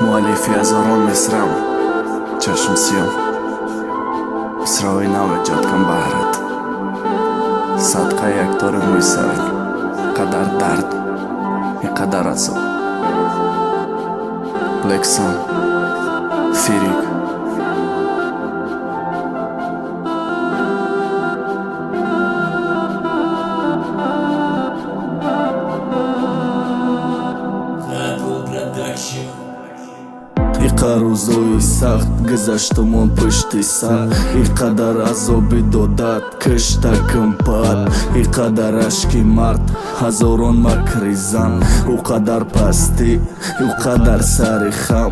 مؤلفی هزاران مصرم، چشم سیام مصرعی نو ایجاد کن بهرت، صدقه یک تار موی سرت، قدر درد اینقدر عذاب. لکسان فیریک ика рӯзои сахт гузаштумон пушти сар, иқадар азоби додат киштаким пад, иқадар ашки мард ҳазорон макри зан, ӯ қадар пастӣ, ӯ қадар сари хам,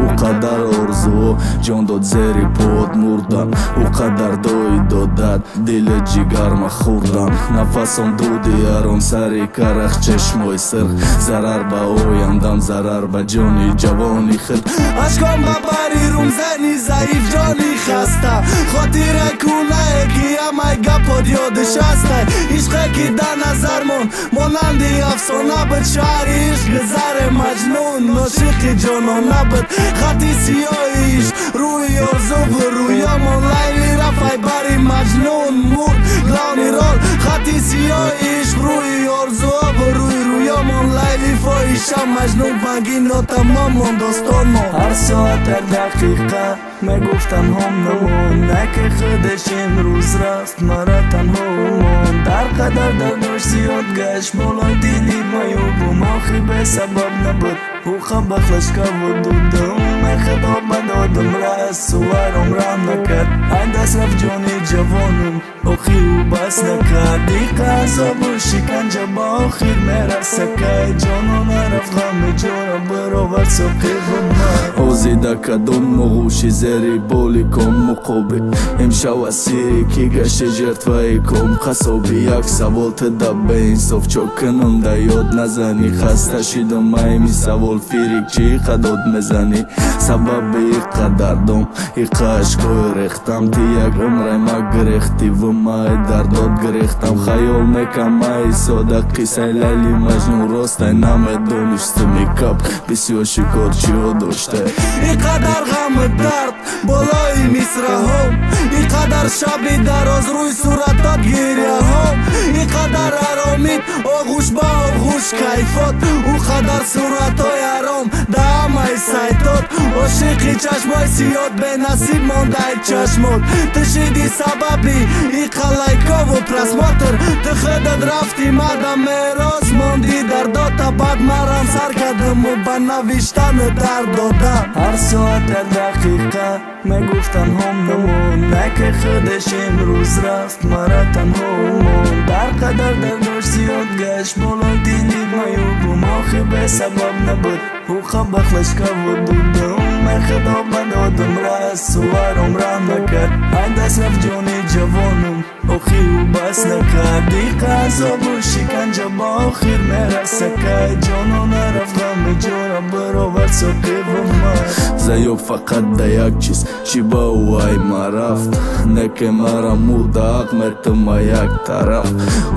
ӯ қадар орзуо ҷон дод зери под мурдан, ӯ қадар дои додат дили ҷигарма хӯрдан, нафасон дуди арон сари карах чешмои сирх, зарар ба ояндам зарар ба ҷони ҷавони хирд. ашком ба бари рум зани заиф ҷони хаста, хотира кунае ки ҳамаи гапот ёдиш астай, ишқе ки дар назар мон монанди афсона буд, шаҳри ишқ гузаре маҷнун ношиқи ҷонона буд, хати сиёҳи ишқ рӯи орзу рӯёмон лайли рафай бари маҷнун мурд главни рол, хати сиёҳи ишқ рӯи орзуо рӯи рӯёмон лайли фоҳиша маҷнун банги нотамомон достонмон. ҳар соат ҳар дақиқа мегуфтам ҳом намон, наки худаш имрӯз рафт мара танҳо умон, дар қадар дардош зиёд гашт болои дили маёбу мохи бесабаб набуд, ӯ хабахлашка вудудум мехидоб ба додум рас суваром рам накард, ай даст рафт ҷони ҷавонум охир ӯ бас накард, иқа азобу шиканҷа ба охир мерасакай, ҷонона рафт ғами ҷора баровард соқибу май, озида кадон моғуши зери боли ком муқобил, имшав асири ки гашти жертваи ком қасоби, як савол тида беинсоф чо кунам да ёд назани, хаста шидам майми савол фирик чӣ иқа дод мезанӣ, сабаби иқа дардом иқа ашкои рехтам, ти як умрай ма гирехтӣ ву май дар дод гирехтам, хаёл мекам май сода қиссаи лайли маҷнун ростай намедонистам икаб бисёр шикор чиё доштай, иқадар ғаму дард болои мисраҳом, иқадар шаби дароз рӯи суратот гиряҳом, иқадар аромид оғӯш ба оғӯш кайфот, ӯ қадар суратҳои аром дар ҳамаи сайтот, ошиқи чашмои сиёд бенасиб мондаи чашмот, ту шиди сабаби иқа лайкову просмотр, ту худат рафти мада мерос монди дар дота, баъд марам сар кардаму ба навиштану дар додам. ҳар соат ҳар дақиқа мегуфтам ҳом намон, наки худаш имрӯз рафт мара танҳо умон, дар қадар дардош зиёд гашт болои дили маёбу мохи бесабаб набуд, ӯ хабахлашка вудудум мехидоб ба додум рас суваром рам накард, ай даст рафт ҷони ҷавонум охир ӯ бас накард, иқа азобу шиканҷа ба охир мерасакай, ҷонона рафт ғами ҷора баровард соқибу май, заёб фақат да як чиз чӣ ба ӯай ма рафт, неке мара мурда ҳақ метума як тараф,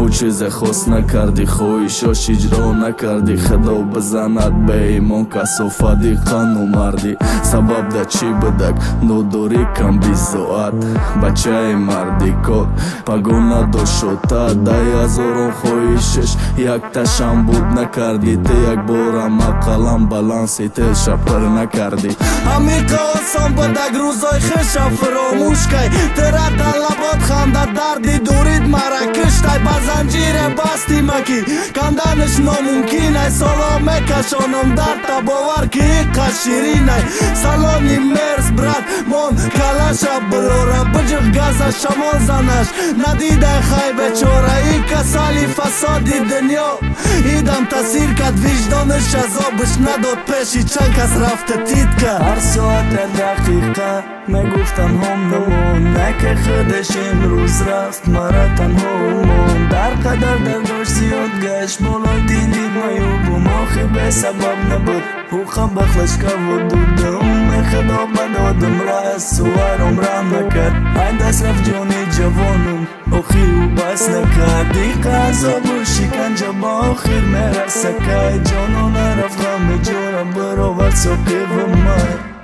ӯ чизе хос накарди хоҳишош иҷро накарди, худо бизанад беимон касофат иқану мардӣ, сабаб да чӣ будак нодорӣ кам бизоат, бачаи марди кор пагона дошота, дай ҳазорон хоҳишаш якташам буд накардӣ, ти як борам ақалам баланси теша пир накардӣ, ҳамиқа осон будак рӯзои хиша фуромӯш кай, тира талабот ханда дарди дурид мара киштай, ба занҷире бастима ки канданаш номумкинай, соло мекашонам дар табовар ки иқа ширинай, салони мерс брат мон калаша брора, биҷиқ газа шамол занаш надидай хай бечора, и касали фасоди дунё идам таъсир кард, виҷдонаш азобиш надод пеши чанд кас рафта титка. ҳар соат ҳар дақиқа мегуфтам ҳом намон, наки худаш имрӯз рафт мара танҳо умон, дар қадар дардош зиёд гашт болои дили маёбу мохи бесабаб набуд, ӯ хабахлашка вудудум мехидоб ба додум рас суваром рам накард, ай даст рафт ҷони ҷавонум охир ӯ бас накард, иқа азобу шиканҷа ба охир мерасакай, ҷонона рафт ғами it's okay with mine